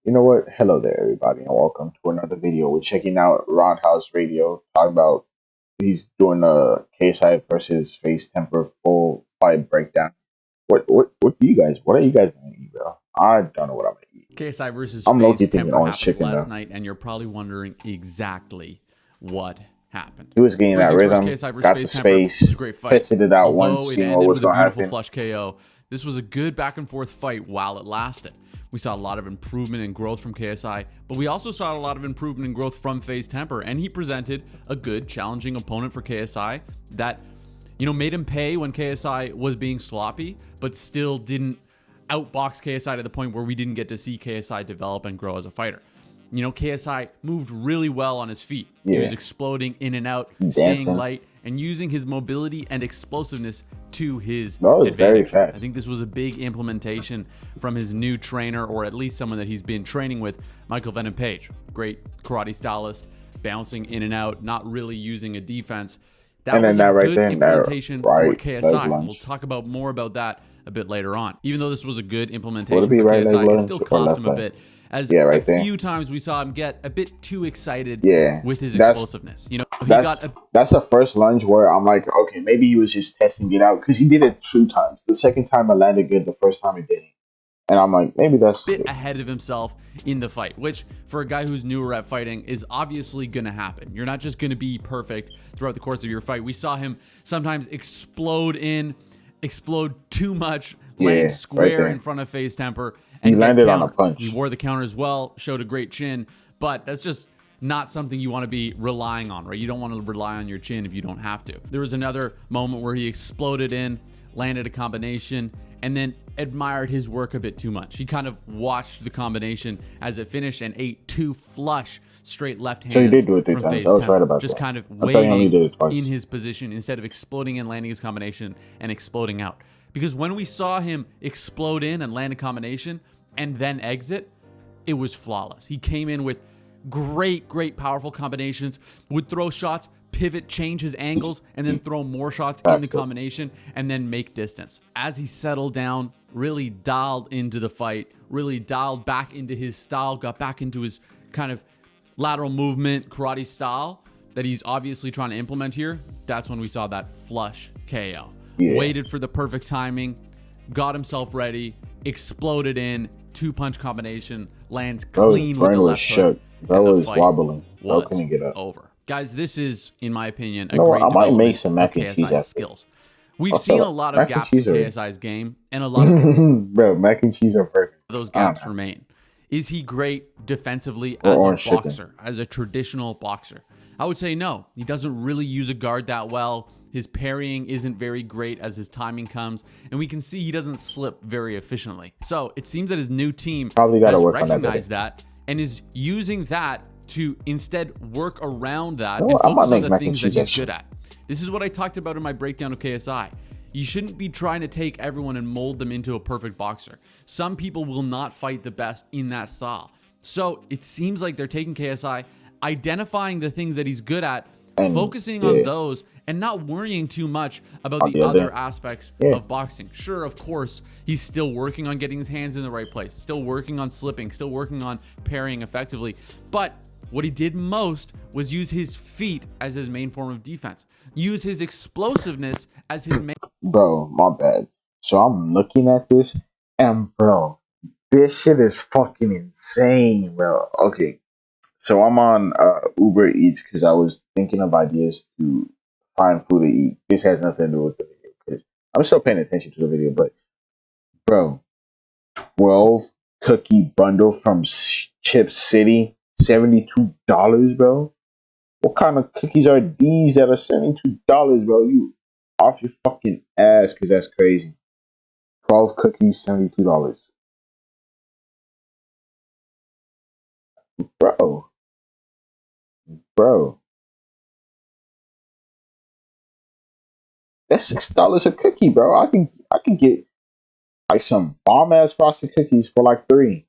You know what? Hello there, everybody, and welcome to another video. We're checking out RoundHouse Radio, talking about he's doing a KSI versus Face Temper full fight breakdown. What are you guys gonna eat, bro? I don't know what I'm gonna eat. KSI versus I'm Face low-key thinking Temper orange happened chicken last though. night, and you're probably wondering exactly what happened. He was getting that First things first, rhythm, KSI versus got the Face Temper. This space, was a great fight. tested it out once, Although it seeing what ended was with a gonna beautiful happen. flush KO, this was a good back and forth fight while it lasted. We saw a lot of improvement and growth from KSI, but we also saw a lot of improvement and growth from Face Temper, and he presented a good, challenging opponent for KSI that, made him pay when KSI was being sloppy, but still didn't outbox KSI to the point where we didn't get to see KSI develop and grow as a fighter. KSI moved really well on his feet. Yeah. He was exploding in and out, staying light, and using his mobility and explosiveness to his was advantage. very fast. I think this was a big implementation from his new trainer, or at least someone that he's been training with, Michael Venom Page. Great karate stylist, bouncing in and out, not really using a defense. That was a good implementation for KSI. We'll talk about more about that a bit later on. Even though this was a good implementation for KSI, it still cost him a bit. As a few times we saw him get a bit too excited with his explosiveness. That's the first lunge where I'm like, okay, maybe he was just testing it out because he did it 2 times. The second time I landed good, the first time it didn't. And I'm like, maybe that's a bit ahead of himself in the fight, which for a guy who's newer at fighting is obviously going to happen. You're not just going to be perfect throughout the course of your fight. We saw him sometimes explode too much, land square in front of Face Temper, and he landed on a punch. He wore the counter as well, showed a great chin, but that's just not something you want to be relying on, right? You don't want to rely on your chin if you don't have to. There was another moment where he exploded in, landed a combination, and then admired his work a bit too much. He kind of watched the combination as it finished and ate 2 flush straight left hands. So he did do it 3 times. I was right about just that. kind of waiting in his position instead of exploding and landing his combination and exploding out. Because when we saw him explode in and land a combination and then exit, it was flawless. He came in with great, powerful combinations, would throw shots, pivot, change his angles, and then throw more shots in the combination and then make distance. As he settled down, really dialed into the fight, really dialed back into his style, got back into his kind of lateral movement, karate style that he's obviously trying to implement here, that's when we saw that flush KO. Waited for the perfect timing, got himself ready, exploded in, 2-punch combination, lands clean with the left hook. That was wobbling. I couldn't get up. Over. Guys, this is, in my opinion, a great development of KSI's skills. We've seen a lot of gaps in KSI's game, and a lot of bro, mac and cheese are perfect. Those gaps remain. Is he great defensively as a boxer, as a traditional boxer? I would say no. He doesn't really use a guard that well. His parrying isn't very great as his timing comes, and we can see he doesn't slip very efficiently. So it seems that his new team has recognized that and is using that to instead work around that and focus on the things that he's good at. This is what I talked about in my breakdown of KSI. You shouldn't be trying to take everyone and mold them into a perfect boxer. Some people will not fight the best in that style. So it seems like they're taking KSI, identifying the things that he's good at, focusing on those, and not worrying too much about the other aspects of boxing. Sure, of course, he's still working on getting his hands in the right place, still working on slipping, still working on parrying effectively. But what he did most was use his feet as his main form of defense. Use his explosiveness as his main... Bro, my bad. So I'm looking at this, and bro, this shit is fucking insane, bro. Okay, so I'm on Uber Eats because I was thinking of ideas to find food to eat. This has nothing to do with the video because I'm still paying attention to the video, but bro, 12 cookie bundle from Chip City, $72, bro. What kind of cookies are these that are $72, bro? You off your fucking ass because that's crazy. 12 cookies, $72. Bro. That's $6 a cookie, bro. I can get like some bomb ass frosted cookies for like 3.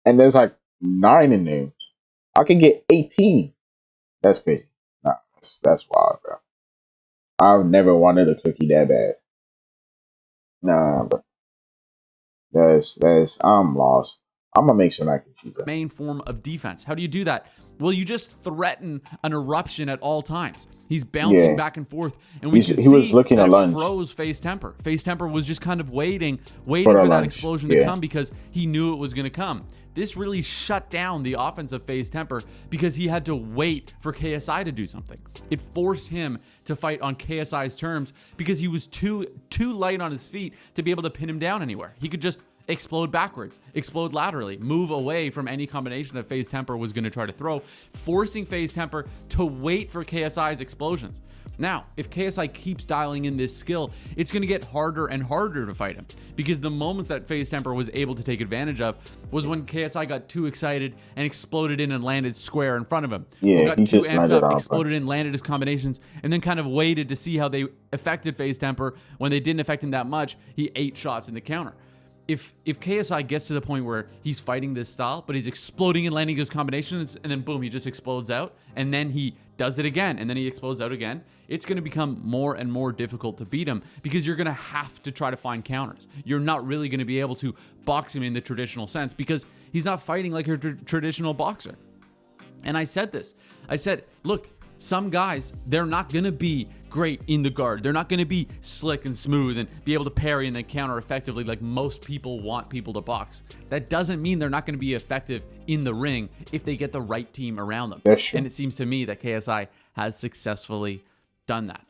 And there's like 9 in there. I can get 18. That's crazy. Nah, that's wild, bro. I've never wanted a cookie that bad. Nah, but I'm lost. I'm gonna make some mac and cheese. Main form of defense. How do you do that? Well, you just threaten an eruption at all times. He's bouncing back and forth, and he was looking that to lunge. Froze Face Temper. Face Temper was just kind of waiting for that explosion to come because he knew it was going to come. This really shut down the offense of Face Temper because he had to wait for KSI to do something. It forced him to fight on KSI's terms because he was too light on his feet to be able to pin him down anywhere. He could just explode backwards, explode laterally, move away from any combination that FaZe Temper was going to try to throw, forcing FaZe Temper to wait for KSI's explosions. Now, if KSI keeps dialing in this skill, it's going to get harder and harder to fight him because the moments that FaZe Temper was able to take advantage of was when KSI got too excited and exploded in and landed square in front of him. Yeah, got too amped up, exploded in, landed his combinations, and then kind of waited to see how they affected FaZe Temper. When they didn't affect him that much, he ate shots in the counter. If KSI gets to the point where he's fighting this style, but he's exploding and landing his combinations, and then boom, he just explodes out, and then he does it again, and then he explodes out again, it's going to become more and more difficult to beat him because you're going to have to try to find counters. You're not really going to be able to box him in the traditional sense because he's not fighting like a traditional boxer. And I said this. I said, look, some guys, they're not going to be great in the guard. They're not going to be slick and smooth and be able to parry and then counter effectively like most people want people to box. That doesn't mean they're not going to be effective in the ring if they get the right team around them. And it seems to me that KSI has successfully done that.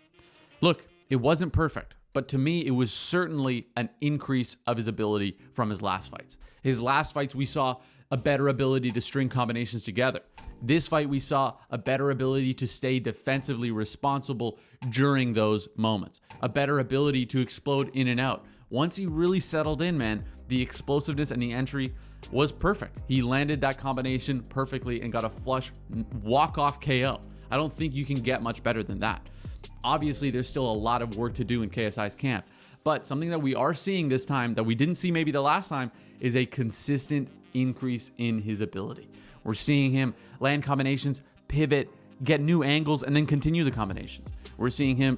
Look, it wasn't perfect, but to me, it was certainly an increase of his ability from his last fights. His last fights, we saw a better ability to string combinations together. This fight, we saw a better ability to stay defensively responsible during those moments. A better ability to explode in and out. Once he really settled in, man, the explosiveness and the entry was perfect. He landed that combination perfectly and got a flush walk-off KO. I don't think you can get much better than that. Obviously, there's still a lot of work to do in KSI's camp, but something that we are seeing this time that we didn't see maybe the last time is a consistent increase in his ability. We're seeing him land combinations, pivot, get new angles, and then continue the combinations. We're seeing him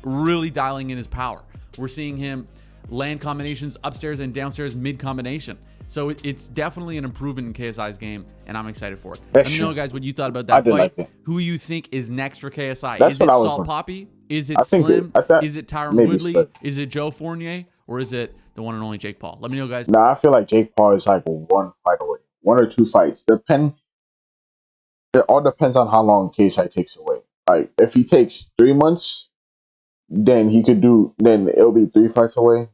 really dialing in his power. We're seeing him land combinations upstairs and downstairs mid-combination. So it's definitely an improvement in KSI's game, and I'm excited for it. Let me know, guys, what you thought about that fight. Like who you think is next for KSI? Is it Salt Poppy? Is it Slim? Is it Tyron Woodley? Slim. Is it Joe Fournier? Or is it the one and only Jake Paul? Let me know, guys. No, I feel like Jake Paul is like one fight away. 1 or 2 fights. It all depends on how long KSI takes away. Like if he takes 3 months, then it'll be 3 fights away.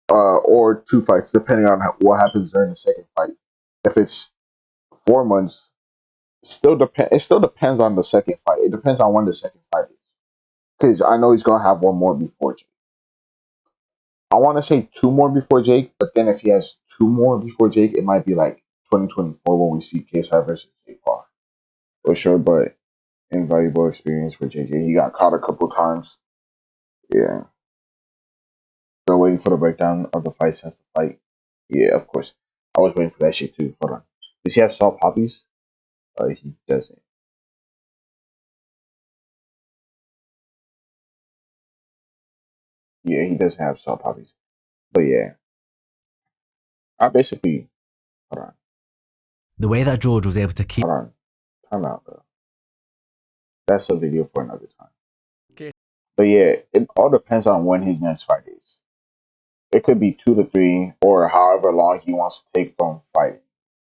Or 2 fights, depending on what happens during the second fight. If it's 4 months, it still depends on the second fight. It depends on when the second fight is. Because I know he's gonna have 1 more before Jake. I want to say 2 more before Jake, but then if he has 2 more before Jake, it might be like 2024 when we see KSI versus Jake Paul. For sure, but invaluable experience for JJ. He got caught a couple times. Yeah. Still waiting for the breakdown of the fight since the fight. Yeah, of course. I was waiting for that shit too. Hold on. Does he have salt poppies? He doesn't. Yeah, he doesn't have salt poppies. But yeah. I basically... Hold on. The way that George was able to keep... Hold on. Time out, bro. That's a video for another time. Okay. But yeah, it all depends on when his next fight is. It could be 2 to 3 or however long he wants to take from fighting.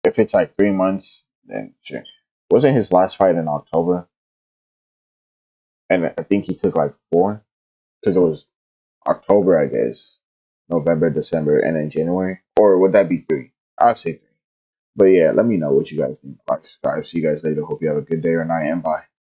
If it's like 3 months, then sure. Wasn't his last fight in October? And I think he took like 4. Because it was October, I guess. November, December, and then January. Or would that be 3? I'd say 3. But yeah, let me know what you guys think. Like, subscribe. See you guys later. Hope you have a good day or night, and bye.